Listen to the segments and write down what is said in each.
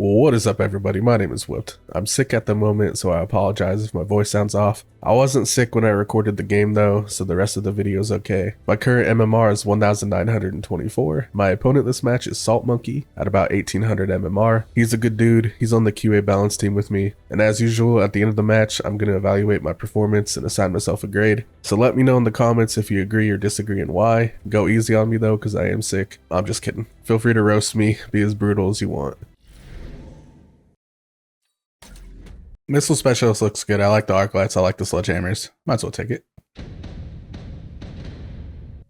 Well, what is up, everybody? My name is Whipped. I'm sick at the moment, so I apologize if my voice sounds off. I wasn't sick when I recorded the game though, so the rest of the video is okay. My current MMR is 1924. My opponent this match is Salt Monkey at about 1800 MMR. He's a good dude. He's on the QA balance team with me. And as usual, at the end of the match, I'm going to evaluate my performance and assign myself a grade. So let me know in the comments if you agree or disagree and why. Go easy on me though, because I am sick. I'm just kidding. Feel free to roast me. Be as brutal as you want. Missile Specialist looks good. I like the arc lights. I like the sledgehammers. Might as well take it.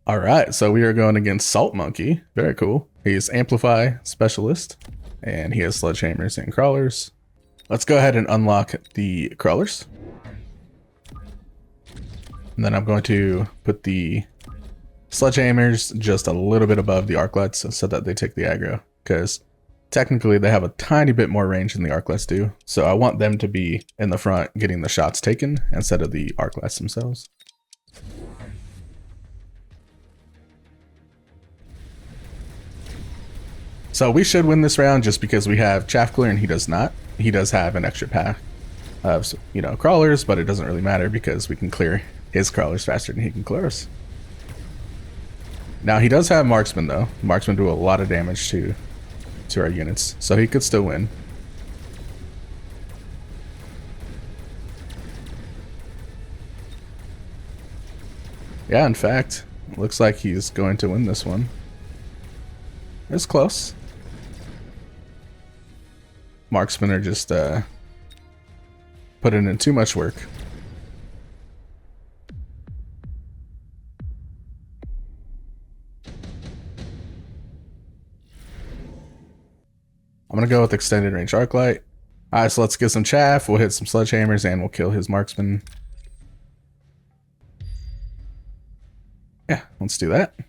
Alright, so we are going against Salt Monkey. Very cool. He's Amplify Specialist, and he has sledgehammers and crawlers. Let's go ahead and unlock the crawlers. And then I'm going to put the sledgehammers just a little bit above the arc lights so that they take the aggro, because technically they have a tiny bit more range than the arc lights do. So I want them to be in the front getting the shots taken instead of the arc lights themselves. So we should win this round just because we have Chaff Clear and he does not. He does have an extra pack of, crawlers, but it doesn't really matter because we can clear his crawlers faster than he can clear us. Now he does have Marksman though. Marksman do a lot of damage to our units, so he could still win. Yeah, in fact, it looks like he's going to win this one. It's close. Marksmen are just putting in too much work. I'm gonna go with extended range arc light. Alright, so let's get some chaff. We'll hit some sledgehammers and we'll kill his marksman. Yeah, let's do that. In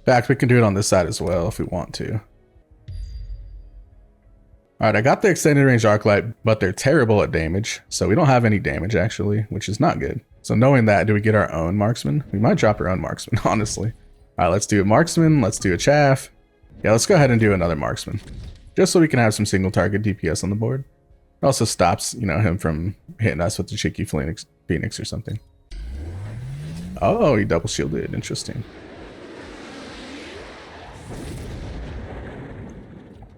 fact, we can do it on this side as well if we want to. Alright, I got the extended range arc light, but they're terrible at damage. So we don't have any damage actually, which is not good. So knowing that, do we get our own marksman? We might drop our own marksman, honestly. Alright, let's do a marksman. Let's do a chaff. Yeah, let's go ahead and do another marksman, just so we can have some single target DPS on the board. It also stops, him from hitting us with the cheeky Phoenix or something. Oh, he double shielded. Interesting.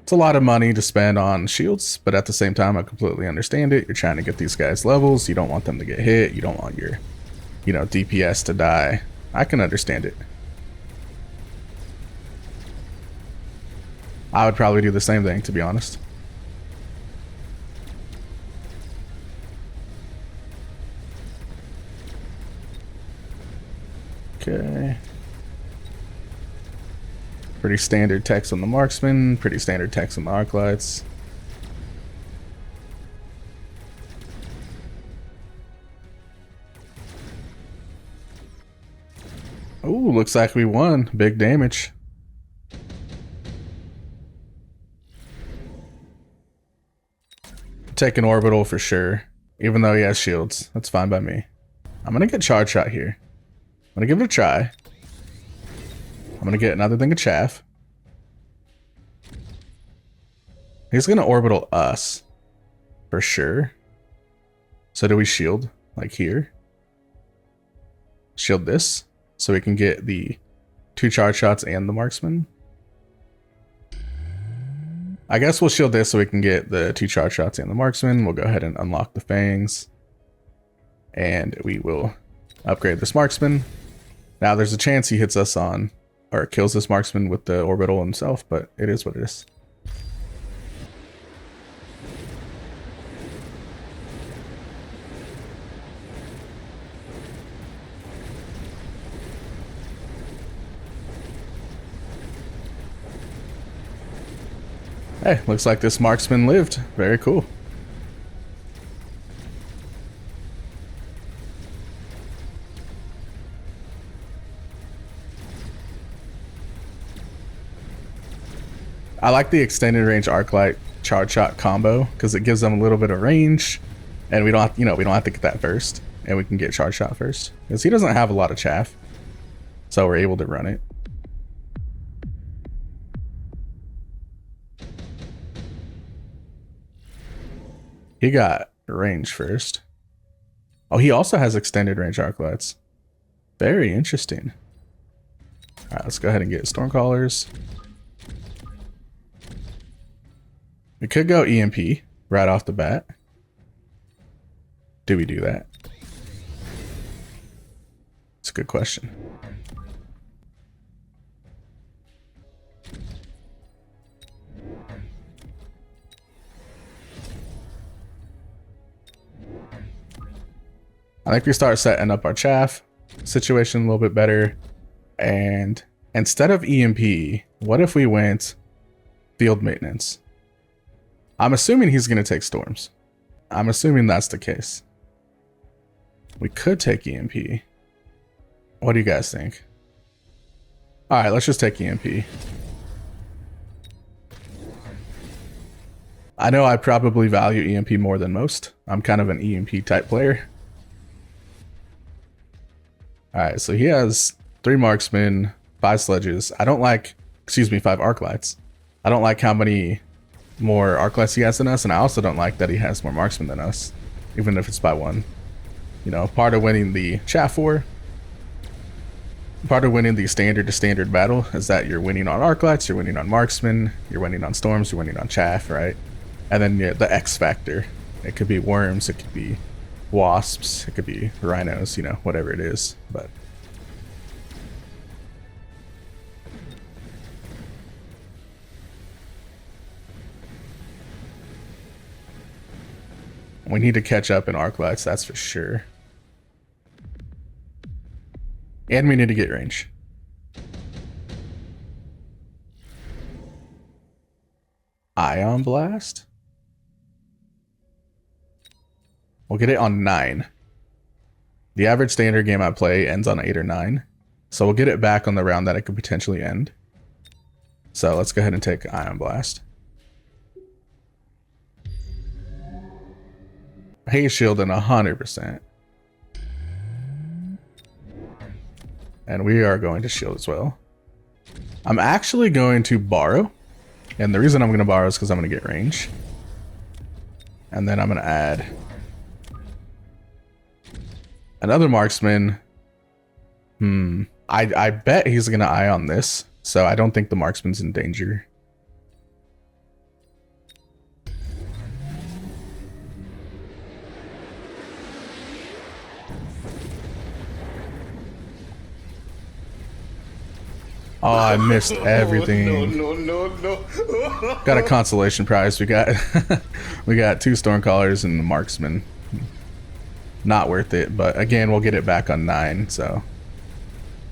It's a lot of money to spend on shields, but at the same time, I completely understand it. You're trying to get these guys levels. You don't want them to get hit. You don't want your, DPS to die. I can understand it. I would probably do the same thing, to be honest. Okay. Pretty standard text on the marksman, pretty standard text on the arc lights. Ooh, looks like we won. Big damage. Take an orbital for sure, even though he has shields. That's fine by me. I'm gonna get charge shot here. I'm gonna give it a try. I'm gonna get another thing of chaff. He's gonna orbital us for sure. So do we shield like here? Shield this so we can get the 2 charge shots and the marksman. I guess we'll shield this so we can get the 2 charge shots and the marksman. We'll go ahead and unlock the fangs. And we will upgrade this marksman. Now there's a chance he hits us on, or kills this marksman with the orbital himself, but it is what it is. Hey, looks like this marksman lived. Very cool. I like the extended range arc light charge shot combo because it gives them a little bit of range, and we don't have, we don't have to get that first, and we can get charge shot first because he doesn't have a lot of chaff, so we're able to run it. He got range first. Oh, he also has extended range arc lights. Very interesting. All right, let's go ahead and get Stormcallers. We could go EMP right off the bat. Do we do that? It's a good question. I think we start setting up our chaff situation a little bit better. And instead of EMP, what if we went field maintenance? I'm assuming he's going to take storms. I'm assuming that's the case. We could take EMP. What do you guys think? All right, let's just take EMP. I know I probably value EMP more than most. I'm kind of an EMP type player. All right, so he has 3 marksmen, 5 sledges. I don't like, 5 arc lights. I don't like how many more arc lights he has than us, and I also don't like that he has more marksmen than us, even if it's by 1. You know, part of winning the chaff war, part of winning the standard to standard battle is that you're winning on arc lights, you're winning on marksmen, you're winning on storms, you're winning on chaff, right? And then the X factor. It could be worms, it could be wasps, it could be rhinos, you know, whatever it is. But we need to catch up in arc lights, that's for sure. And we need to get range. Ion Blast? We'll get it on 9. The average standard game I play ends on 8 or 9. So we'll get it back on the round that it could potentially end. So let's go ahead and take Ion Blast. Haze Shield in 100%. And we are going to shield as well. I'm actually going to borrow. And the reason I'm going to borrow is because I'm going to get range. And then I'm going to add another marksman. I bet he's going to eye on this. So I don't think the marksman's in danger. Oh, I missed everything. No. Got a consolation prize. We got we got 2 Stormcallers and the marksman. Not worth it, but again, we'll get it back on 9, so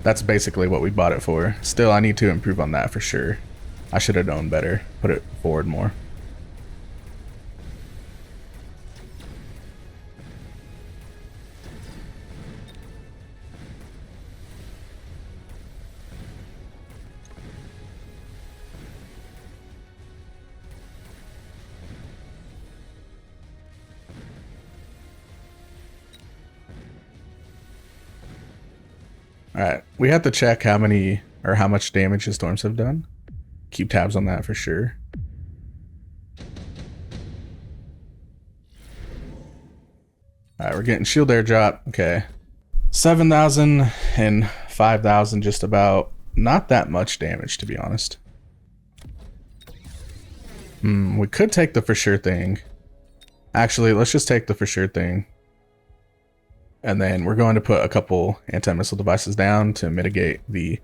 that's basically what we bought it for. Still, I need to improve on that for sure. I should have known better. Put it forward more. Alright, we have to check how many or how much damage his storms have done. Keep tabs on that for sure. Alright, we're getting shield airdrop. Okay. 7,000 and 5,000 just about. Not that much damage, to be honest. We could take the for sure thing. Actually, let's just take the for sure thing. And then we're going to put a couple anti-missile devices down to mitigate the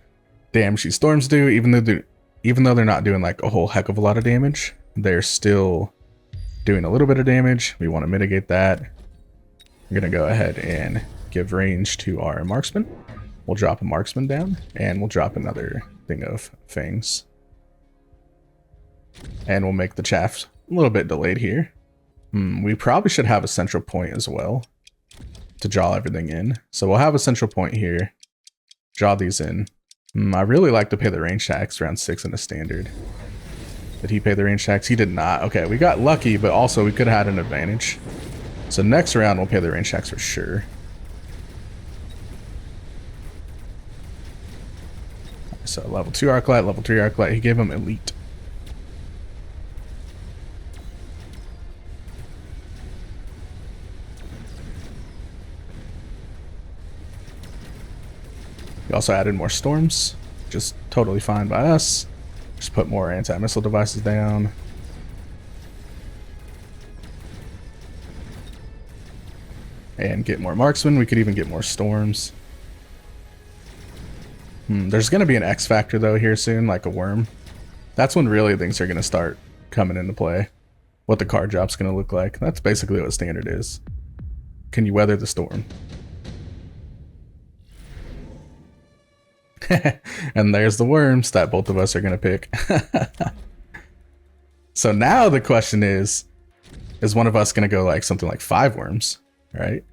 damage these storms do. Even though they're not doing like a whole heck of a lot of damage, they're still doing a little bit of damage. We want to mitigate that. We're going to go ahead and give range to our marksman. We'll drop a marksman down, and we'll drop another thing of fangs. And we'll make the chaff a little bit delayed here. We probably should have a central point as well to draw everything in. So we'll have a central point here. Draw these in. I really like to pay the range tax around 6 in a standard. Did he pay the range tax? He did not. Okay, we got lucky, but also we could have had an advantage. So next round we'll pay the range tax for sure. So level 2 arc light, level 3 arc light. He gave him elite. We also added more storms, just totally fine by us. Just put more anti-missile devices down. And get more marksmen. We could even get more storms. There's going to be an X factor though here soon, like a worm. That's when really things are going to start coming into play. What the card drop's going to look like. That's basically what standard is. Can you weather the storm? And there's the worms that both of us are going to pick. So now the question is one of us going to go like something like 5 worms, right?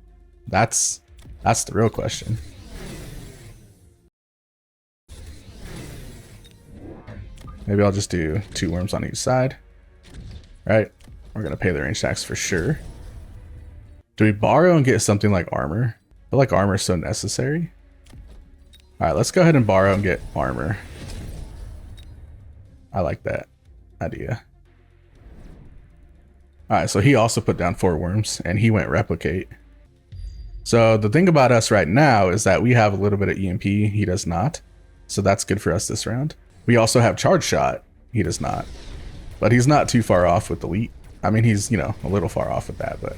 That's the real question. Maybe I'll just do 2 worms on each side. Right? We're going to pay the range tax for sure. Do we borrow and get something like armor? I feel like armor is so necessary. Alright, let's go ahead and borrow and get armor. I like that idea. Alright, so he also put down 4 worms, and he went replicate. So the thing about us right now is that we have a little bit of EMP, he does not. So that's good for us this round. We also have charge shot, he does not. But he's not too far off with elite. I mean, he's, you know, a little far off with that, but...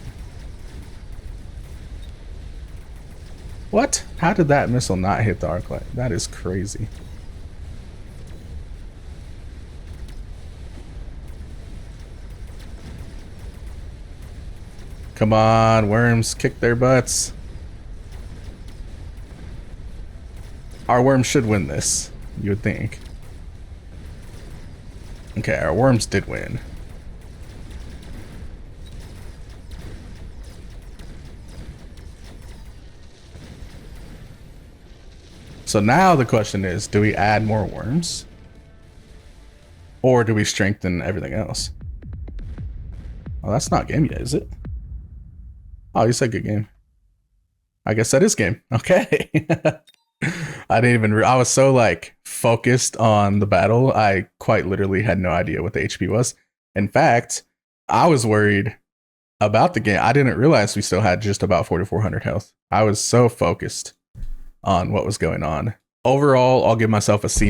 What? How did that missile not hit the arc light? That is crazy. Come on, worms, kick their butts. Our worms should win this, you would think. Okay, our worms did win. So now the question is, do we add more worms? Or do we strengthen everything else? Oh, that's not game yet, is it? Oh, you said good game. I guess that is game. Okay. I didn't even, I was so like focused on the battle. I quite literally had no idea what the HP was. In fact, I was worried about the game. I didn't realize we still had just about 4,400 health. I was so focused on what was going on. Overall, I'll give myself a C-.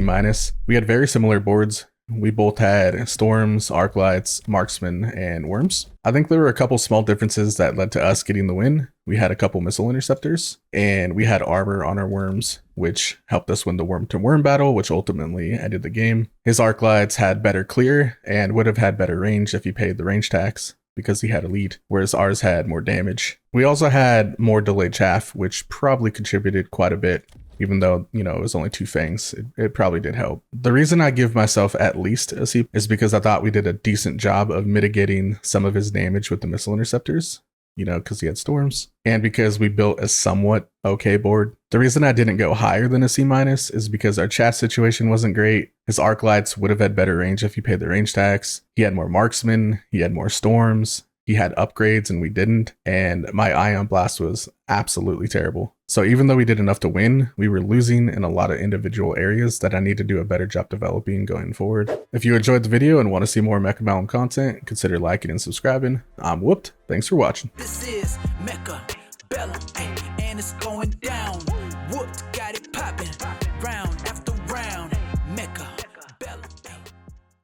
We had very similar boards. We both had storms, arc lights, marksmen, and worms. I think there were a couple small differences that led to us getting the win. We had a couple missile interceptors, and we had armor on our worms, which helped us win the worm-to-worm battle, which ultimately ended the game. His arc lights had better clear and would have had better range if he paid the range tax, because he had a lead, whereas ours had more damage. We also had more delayed chaff, which probably contributed quite a bit. Even though, you know, it was only 2 fangs, it probably did help. The reason I give myself at least a C is because I thought we did a decent job of mitigating some of his damage with the missile interceptors, you know, because he had storms, and because we built a somewhat okay board. The reason I didn't go higher than a C- is because our chat situation wasn't great. His arc lights would have had better range if he paid the range tax. He had more marksmen, he had more storms, he had upgrades and we didn't, and my ion blast was absolutely terrible. So even though we did enough to win, we were losing in a lot of individual areas that I need to do a better job developing going forward. If you enjoyed the video and want to see more Mechabellum content, consider liking and subscribing. I'm Whooped. Thanks for watching. This is Mechabellum, and it's going down. Whooped, got it popping round.